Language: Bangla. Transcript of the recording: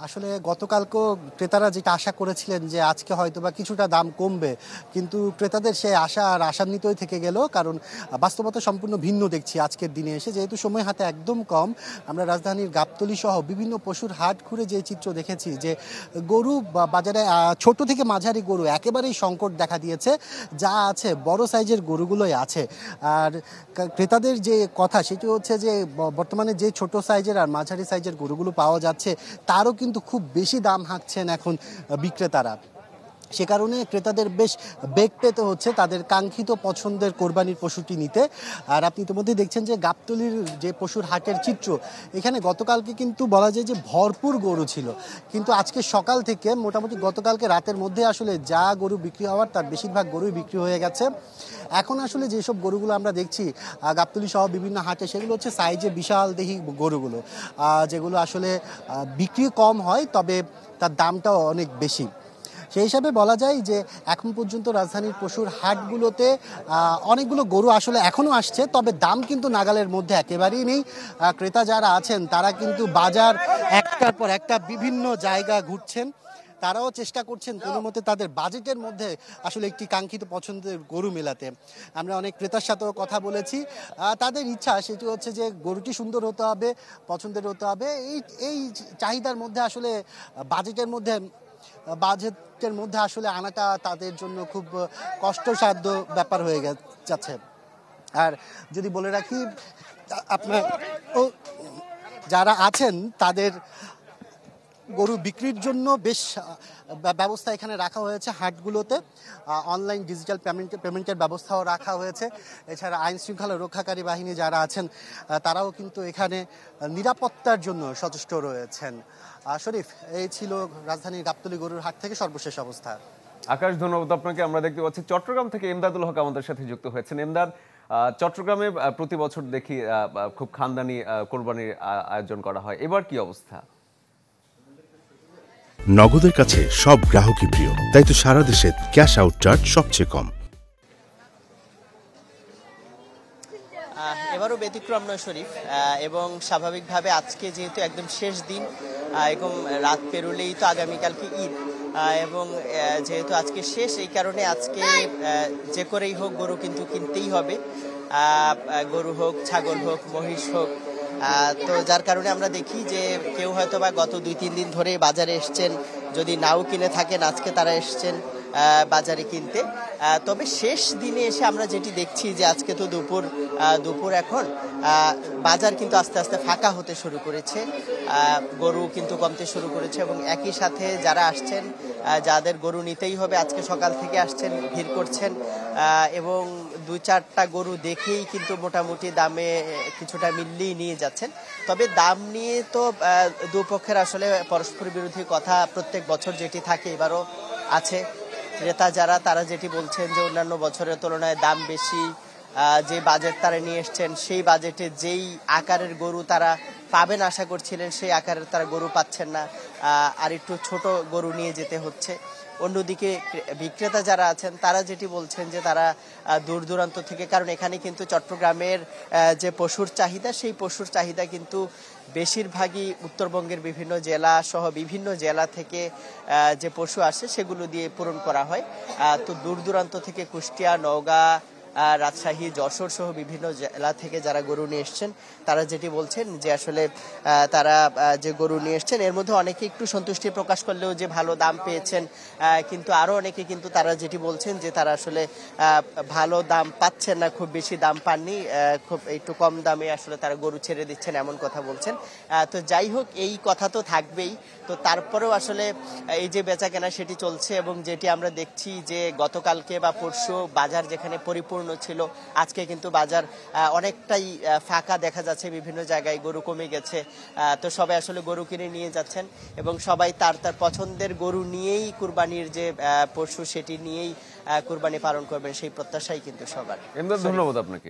আসলে গতকালকেও ক্রেতারা যেটা আশা করেছিলেন যে আজকে হয়তোবা কিছুটা দাম কমবে, কিন্তু ক্রেতাদের সেই আশা আর আশান্বিতই থেকে গেল। কারণ বাস্তবতা সম্পূর্ণ ভিন্ন দেখছি আজকের দিনে এসে, যেহেতু সময় হাতে একদম কম। আমরা রাজধানীর গাবতলী সহ বিভিন্ন পশুর হাট ঘুরে যে চিত্র দেখেছি যে গরু বাজারে ছোট থেকে মাঝারি গরু একেবারেই সংকট দেখা দিয়েছে। যা আছে বড় সাইজের গরুগুলোই আছে। আর ক্রেতাদের যে কথা সেটি হচ্ছে যে বর্তমানে যে ছোট সাইজের আর মাঝারি সাইজের গরুগুলো পাওয়া যাচ্ছে তারও কিন্তু খুব বেশি দাম হাঁকছেন এখন বিক্রেতারা। সে কারণে ক্রেতাদের বেশ বেগ পেতে হচ্ছে তাদের কাঙ্ক্ষিত পছন্দের কোরবানির পশুটি নিতে। আর আপনি ইতিমধ্যে দেখছেন যে গাবতলীর যে পশুর হাটের চিত্র, এখানে গতকালকে কিন্তু বলা যায় যে ভরপুর গরু ছিল, কিন্তু আজকে সকাল থেকে মোটামুটি গতকালকে রাতের মধ্যে আসলে যা গরু বিক্রি হওয়ার তার বেশিরভাগ গরুই বিক্রি হয়ে গেছে। এখন আসলে যেসব গরুগুলো আমরা দেখছি গাবতলী সহ বিভিন্ন হাটে, সেগুলো হচ্ছে সাইজে বিশাল দেহি গরুগুলো, যেগুলো আসলে বিক্রি কম হয় তবে তার দামটাও অনেক বেশি। সেই হিসাবে বলা যায় যে এখন পর্যন্ত রাজধানীর পশুর হাটগুলোতে অনেকগুলো গরু আসলে এখনও আসছে, তবে দাম কিন্তু নাগালের মধ্যে একেবারেই নেই। ক্রেতা যারা আছেন তারা কিন্তু বাজার একটার পর একটা বিভিন্ন জায়গা ঘুরছেন। তারাও চেষ্টা করছেন কোনো মতে তাদের বাজেটের মধ্যে আসলে একটি কাঙ্ক্ষিত পছন্দের গরু মেলাতে। আমরা অনেক ক্রেতার সাথেও কথা বলেছি, তাদের ইচ্ছা সেটি হচ্ছে যে গরুটি সুন্দর হতে হবে, পছন্দের হতে হবে। এই চাহিদার মধ্যে আসলে বাজেটের মধ্যে আসলে আনাটা তাদের জন্য খুব কষ্টসাধ্য ব্যাপার হয়ে যাচ্ছে। আর যদি বলে রাখি, আপনার যারা আছেন তাদের গরু বিক্রির জন্য বেশ ব্যবস্থা এখানে রাখা হয়েছে হাটগুলোতে। অনলাইন ডিজিটাল পেমেন্টের ব্যবস্থাও রাখা হয়েছে। এছাড়া আইন শৃঙ্খলা রক্ষাকারী বাহিনী যারা আছেন তারাও কিন্তু এখানে নিরাপত্তার জন্য সচেষ্ট রয়েছেন। শরীফ, এই ছিল রাজধানীর গাবতলী গরুর হাট থেকে সর্বশেষ অবস্থা। আকাশ, ধন্যবাদ আপনাকে। আমরা দেখতে পাচ্ছি চট্টগ্রাম থেকে এমদাদুল হক আমাদের সাথে যুক্ত হয়েছেন। এমদাদ, চট্টগ্রামে প্রতি বছর দেখি খুব খানদানি কোরবানির আয়োজন করা হয়, এবার কি অবস্থা? নগদের কাছে সব গ্রাহকই প্রিয়, তাই তো সারা দেশে ক্যাশ আউট চার্জ সবচেয়ে কম। এবারও ব্যতিক্রম নয় শরীফ, এবং স্বাভাবিকভাবে আজকে যেহেতু একদম শেষ দিন, এবং রাত পেরোলেই তো আগামীকালকে ঈদ, এবং যেহেতু আজকে শেষ, এই কারণে আজকে যে করেই হোক গরু কিন্তু কিনতেই হবে। গরু হোক, ছাগল হোক, মহিষ হোক। তো যার কারণে আমরা দেখি যে কেউ হয়তো বা গত 2-3 দিন ধরে বাজারে এসছেন, যদি নাও কিনে থাকেন আজকে তারা এসছেন বাজারে কিনতে। তবে শেষ দিনে এসে আমরা যেটি দেখছি যে আজকে তো দুপুর এখন বাজার কিন্তু আস্তে আস্তে ফাঁকা হতে শুরু করেছে, গরু কিন্তু কমতে শুরু করেছে, এবং একই সাথে যারা আসছেন, যাদের গরু নিতেই হবে আজকে সকাল থেকে আসছেন, ভিড় করছেন, এবং 2-4টা গরু দেখেই কিন্তু মোটামুটি দামে কিছুটা মিললেই নিয়ে যাচ্ছেন। তবে দাম নিয়ে তো দুপক্ষের আসলে পরস্পর বিরোধী কথা প্রত্যেক বছর যেটি থাকে এবারও আছে। ক্রেতা যারা তারা যেটি বলছেন যে অন্যান্য বছরের তুলনায় দাম বেশি, যে বাজেট তারা নিয়ে এসছেন সেই বাজেটে যেই আকারের গরু তারা পাবেন আশা করছিলেন সেই আকারের তারা গরু পাচ্ছেন না, আর একটু ছোট গরু নিয়ে যেতে হচ্ছে। অন্যদিকে বিক্রেতা যারা আছেন তারা যেটি বলছেন যে তারা দূর দূরান্ত থেকে, কারণ এখানে কিন্তু চট্টগ্রামের যে পশুর চাহিদা, সেই পশুর চাহিদা কিন্তু বেশিরভাগই উত্তরবঙ্গের বিভিন্ন জেলা সহ বিভিন্ন জেলা থেকে যে পশু আসে সেগুলো দিয়ে পূরণ করা হয়। তো দূর দূরান্ত থেকে কুষ্টিয়া, নওগাঁ, রাজশাহী, যশোর সহ বিভিন্ন জেলা থেকে যারা গরু নিয়ে এসছেন তারা যেটি বলছেন যে আসলে তারা যে গরু নিয়ে এসছেন এর মধ্যে অনেকে একটু সন্তুষ্টি প্রকাশ করলেও যে ভালো দাম পেয়েছেন, কিন্তু আরো অনেকে কিন্তু তারা যেটি বলছেন যে তারা আসলে ভালো দাম পাচ্ছেন না, খুব বেশি দাম পাননি, খুব একটু কম দামে আসলে তারা গরু ছেড়ে দিচ্ছেন এমন কথা বলছেন। তো যাই হোক, এই কথা তো থাকবেই। তো তারপরেও আসলে এই যে বেচা কেনা সেটি চলছে, এবং যেটি আমরা দেখছি যে গতকালকে বা পরশু বাজার যেখানে পরিপূর্ণ ছিল, আজকে কিন্তু বাজার অনেকটাই ফাঁকা দেখা যাচ্ছে, বিভিন্ন জায়গায় গরু কমে গেছে। তো সবাই আসলে গরু কিনে নিয়ে যাচ্ছেন, এবং সবাই তার পছন্দের গরু নিয়েই কুরবানির যে পশু সেটি নিয়েই কুরবানি পালন করবেন সেই প্রত্যাশাই কিন্তু সবার। ধন্যবাদ আপনাকে।